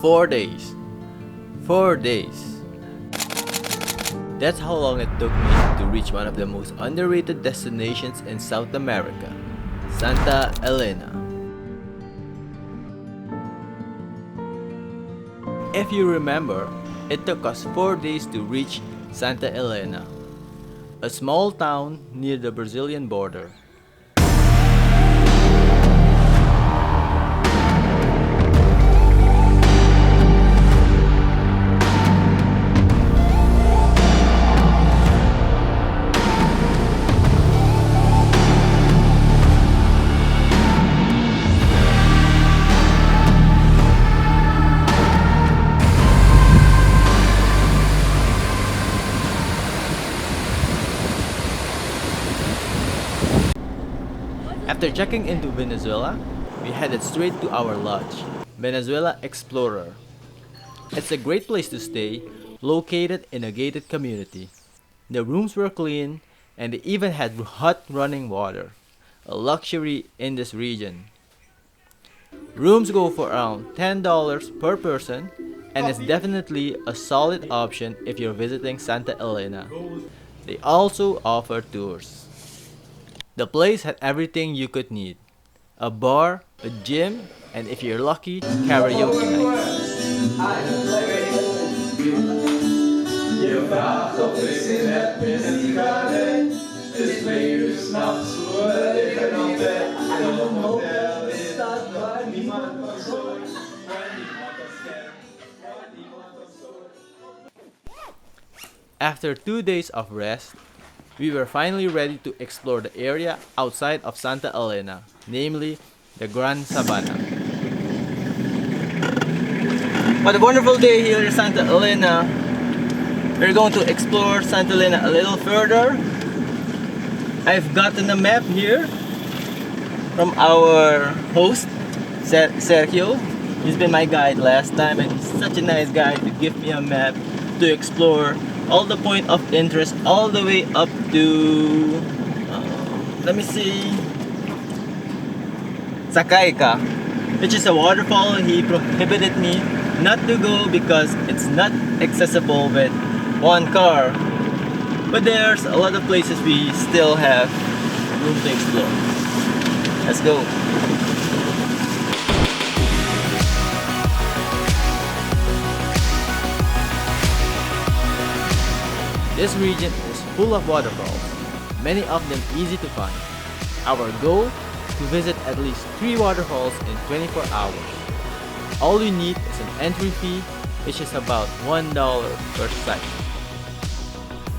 4 days. 4 days. That's how long it took me to reach one of the most underrated destinations in South America, Santa Elena. If you remember, it took us 4 days to reach Santa Elena, a small town near the Brazilian border. After checking into Venezuela, we headed straight to our lodge, Venezuela Explorer. It's a great place to stay, located in a gated community. The rooms were clean, and they even had hot running water, a luxury in this region. Rooms go for around $10 per person, and it's definitely a solid option if you're visiting Santa Elena. They also offer tours. The place had everything you could need: a bar, a gym, and if you're lucky, karaoke nights. After 2 days of rest, we were finally ready to explore the area outside of Santa Elena, namely the Gran Sabana. What a wonderful day here in Santa Elena. We're going to explore Santa Elena a little further. I've gotten a map here from our host, Sergio. He's been my guide last time, and he's such a nice guy to give me a map to explore all the point of interest all the way up to let me see, Sakaika, which is a waterfall. He prohibited me not to go because it's not accessible with one car, but there's a lot of places we still have room to explore. Let's go. This region is full of waterfalls, many of them easy to find. Our goal? To visit at least 3 waterfalls in 24 hours. All you need is an entry fee, which is about $1 per site.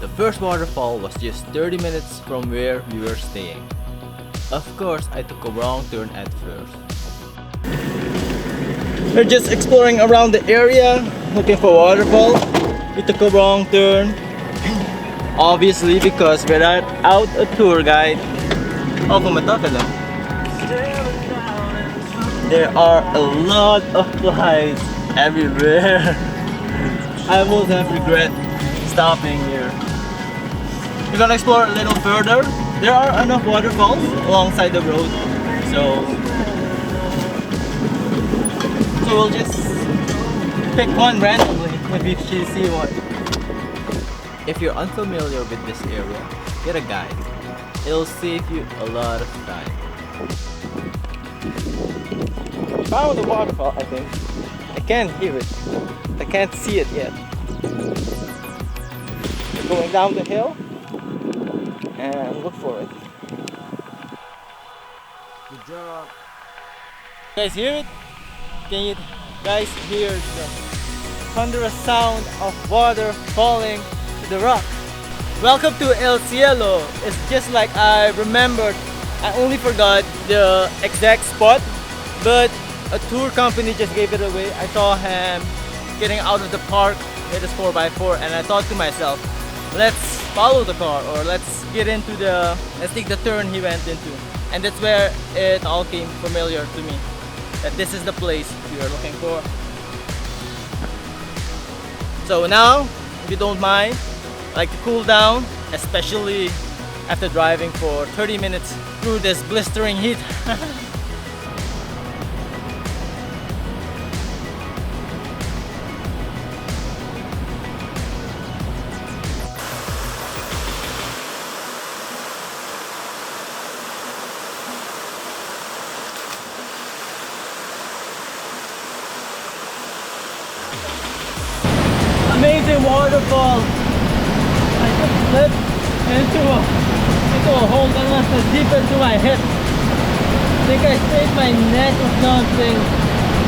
The first waterfall was just 30 minutes from where we were staying. Of course, I took a wrong turn at first. We're just exploring around the area, looking for waterfall. We took a wrong turn. Obviously, because without a tour guide. There are a lot of flies everywhere. I almost have regret stopping here. We're gonna explore a little further. There are enough waterfalls alongside the road, so we'll just pick one randomly if we see one. If you're unfamiliar with this area, get a guide. It'll save you a lot of time. Found the waterfall, I think. I can't hear it. I can't see it yet. We're going down the hill and look for it. Good job. You guys hear it? Can you guys hear the thunderous sound of water falling the rock? Welcome to Eliello. It's just like I remembered. I only forgot the exact spot, but a tour company just gave it away. I saw him getting out of the park with his 4x4, and I thought to myself, let's follow the car, or let's take the turn he went into. And that's where it all came familiar to me, that this is the place we are looking for. So now, if you don't mind, I like to cool down, especially after driving for 30 minutes through this blistering heat. Amazing waterfall. I just slipped into a hole that was deep into my hip. I think I sprained my neck or something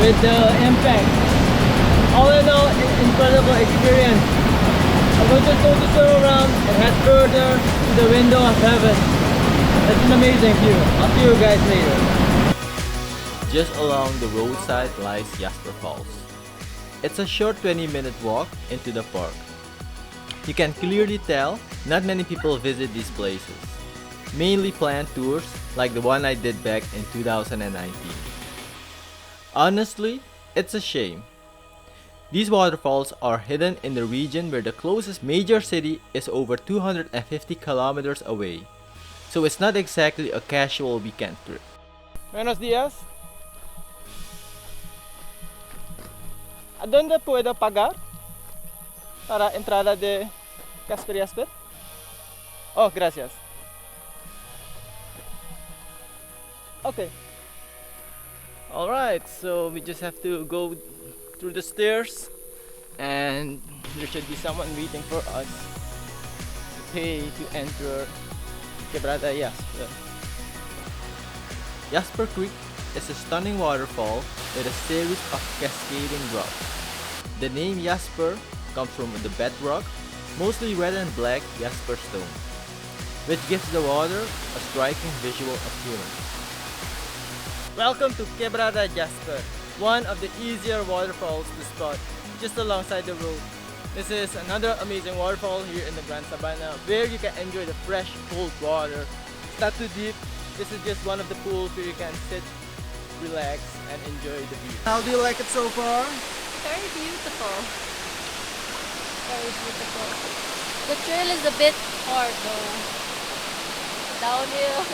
with the impact. All in all, an incredible experience. I will just go to turn around and head further to the window of heaven. It's an amazing view. I'll see you guys later. Just along the roadside lies Yasper Falls. It's a short 20-minute walk into the park. You can clearly tell not many people visit these places. Mainly planned tours like the one I did back in 2019. Honestly, it's a shame. These waterfalls are hidden in the region where the closest major city is over 250 kilometers away. So it's not exactly a casual weekend trip. Buenos días. ¿A dónde puedo pagar para entrada de Yasper? Oh, gracias. Okay. Alright, so we just have to go through the stairs and there should be someone waiting for us to pay to enter Quebrada Yasper. Yasper Creek is a stunning waterfall with a series of cascading drops. The name Yasper comes from the bedrock, mostly red and black Yasper stone, which gives the water a striking visual appearance. Welcome to Quebrada Yasper, one of the easier waterfalls to spot just alongside the road. This is another amazing waterfall here in the Gran Sabana where you can enjoy the fresh, cold water. It's not too deep. This is just one of the pools where you can sit, relax, and enjoy the view. How do you like it so far? Very beautiful. Very beautiful. The trail is a bit hard though. Downhill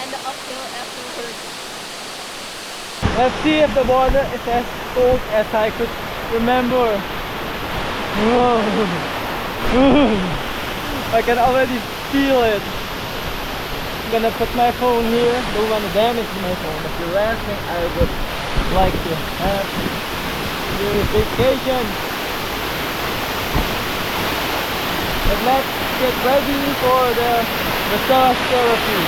and the uphill afterwards. Let's see if the water is as cold as I could remember. I can already feel it. I'm gonna put my phone here. Don't want to damage my phone. But the last thing I would like to have is vacation. But let's get ready for the massage therapy.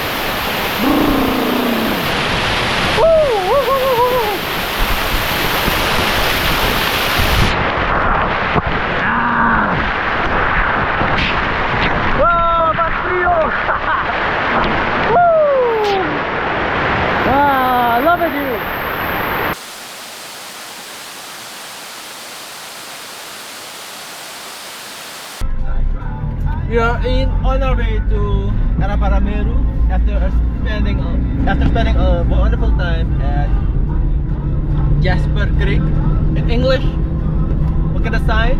I love it here. We are on our way to Meru after spending a wonderful time at Yasper Creek. In English, look at the sign,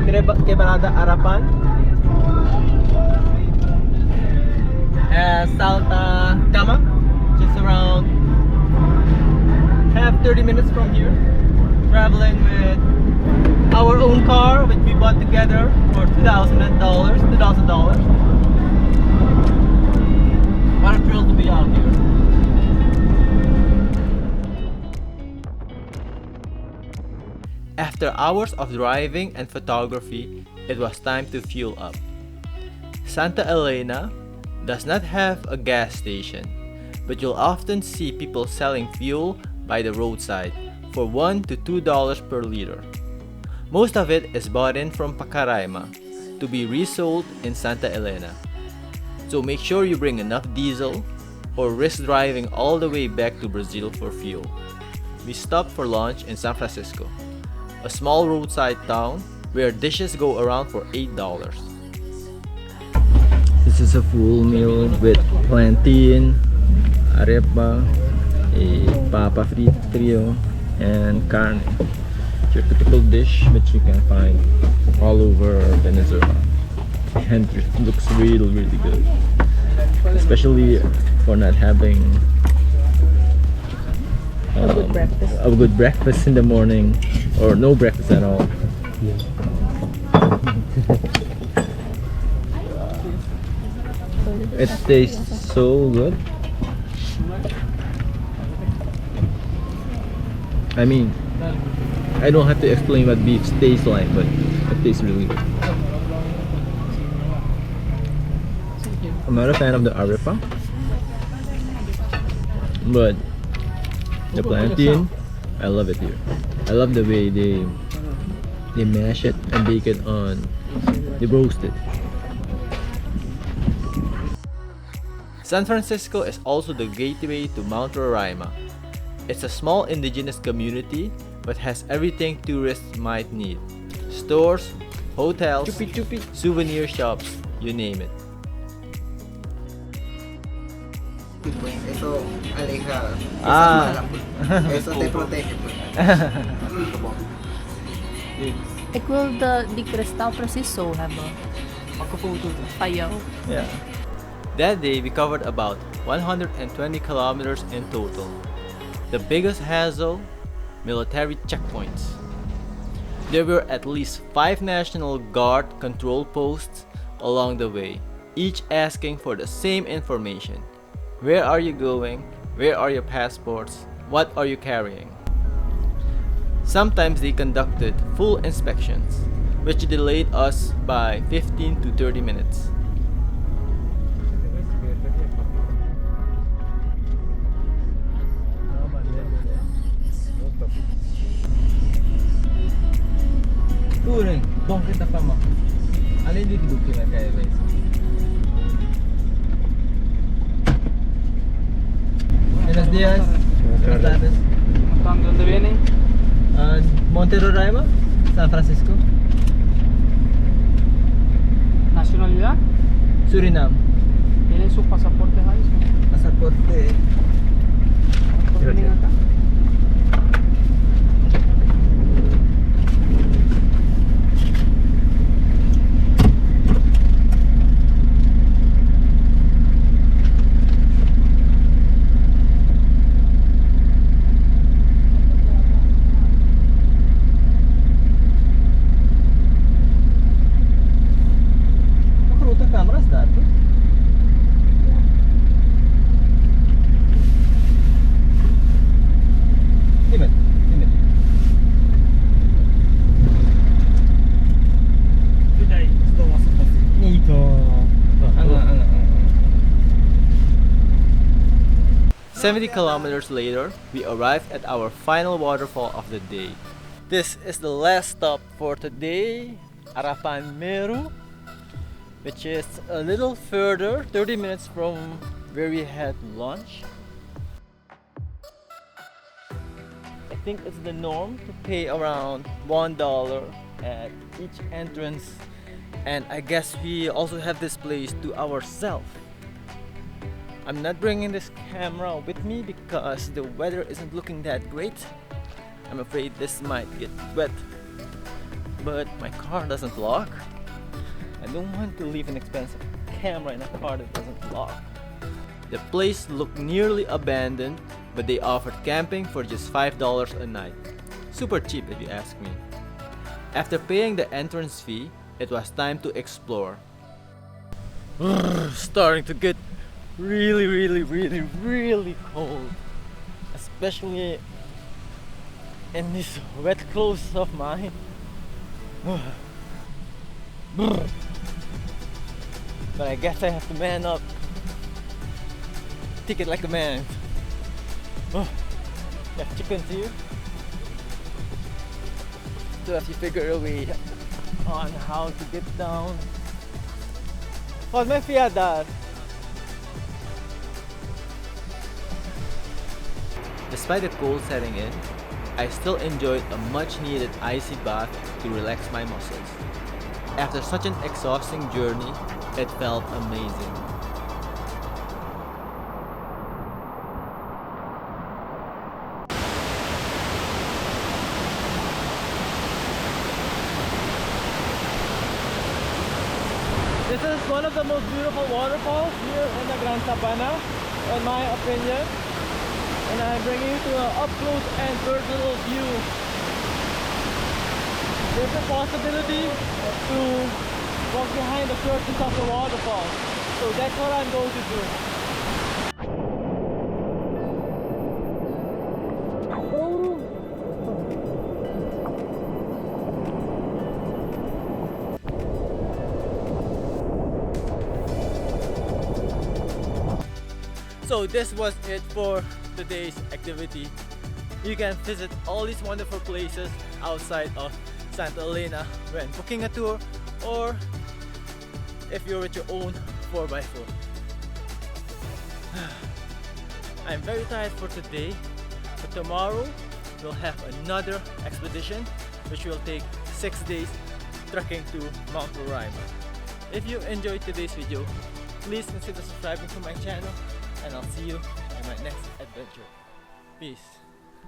Quebrada Harapan. Salta Cama, just around 30 minutes from here. Traveling with our own car, which we bought together for $2,000. What a thrill to be out here. After hours of driving and photography, it was time to fuel up. Santa Elena does not have a gas station, but you'll often see people selling fuel by the roadside for $1 to $2 per liter. Most of it is bought in from Pacaraima to be resold in Santa Elena. So make sure you bring enough diesel or risk driving all the way back to Brazil for fuel. We stopped for lunch in San Francisco, a small roadside town where dishes go around for $8. This is a full meal with plantain, arepa, a papa frito, and carne. It's your typical dish which you can find all over Venezuela. And it looks really good. Especially for not having a good breakfast in the morning, or no breakfast at all. It tastes so good. I mean, I don't have to explain what beef tastes like, but it tastes really good. I'm not a fan of the arepa, but the plantain, I love it here. I love the way they mash it and bake it on, they roast it. San Francisco is also the gateway to Mount Roraima. It's a small indigenous community but has everything tourists might need. Stores, hotels, souvenir shops, you name it. Eso aleja, Ah. eso te protege. Ik wil die kristal precies zo hebben. Van jou. Yeah. That day we covered about 120 kilometers in total. The biggest hassle, military checkpoints. There were at least 5 National Guard control posts along the way, each asking for the same information. Where are you going? Where are your passports? What are you carrying? Sometimes they conducted full inspections, which delayed us by 15 to 30 minutes. Turun, bong kita fama. Alin dito bukti na kaya guys. Buenos días. Buenas tardes. ¿Dónde vienen? Monte Roraima, San Francisco, ¿Nacionalidad? Suriname. ¿Tienen sus pasaportes ahí? Pasaporte. ¿Por qué vienen acá? "70 kilometers later, we arrived at our final waterfall of the day. This is the last stop for today, Rafan Meu, which is a little further, 30 minutes from where we had lunch. I think it's the norm to pay around $1 at each entrance, and I guess we also have this place to ourselves. I'm not bringing this camera with me because the weather isn't looking that great. I'm afraid this might get wet, but my car doesn't lock. I don't want to leave an expensive camera in a car that doesn't lock. The place looked nearly abandoned, but they offered camping for just $5 a night. Super cheap if you ask me. After paying the entrance fee, it was time to explore. Starting to get really cold, especially in these wet clothes of mine. But I guess I have to man up, take it like a man. Got chickens here, so have to figure a way on how to get down. Oh, my fiadad. Despite the cold setting in, I still enjoyed a much needed icy bath to relax my muscles. After such an exhausting journey, it felt amazing. This is one of the most beautiful waterfalls here in the Gran Sabana, in my opinion. And I'm bringing you to an up-close and personal view. There's a possibility to walk behind the surface of the waterfall. So that's what I'm going to do. So this was it for today's activity. You can visit all these wonderful places outside of Santa Elena when booking a tour, or if you're with your own 4x4. I'm very tired for today, but tomorrow we'll have another expedition which will take 6 days trekking to Mount Roraima. If you enjoyed today's video, please consider subscribing to my channel, and I'll see you in my next adventure. Peace.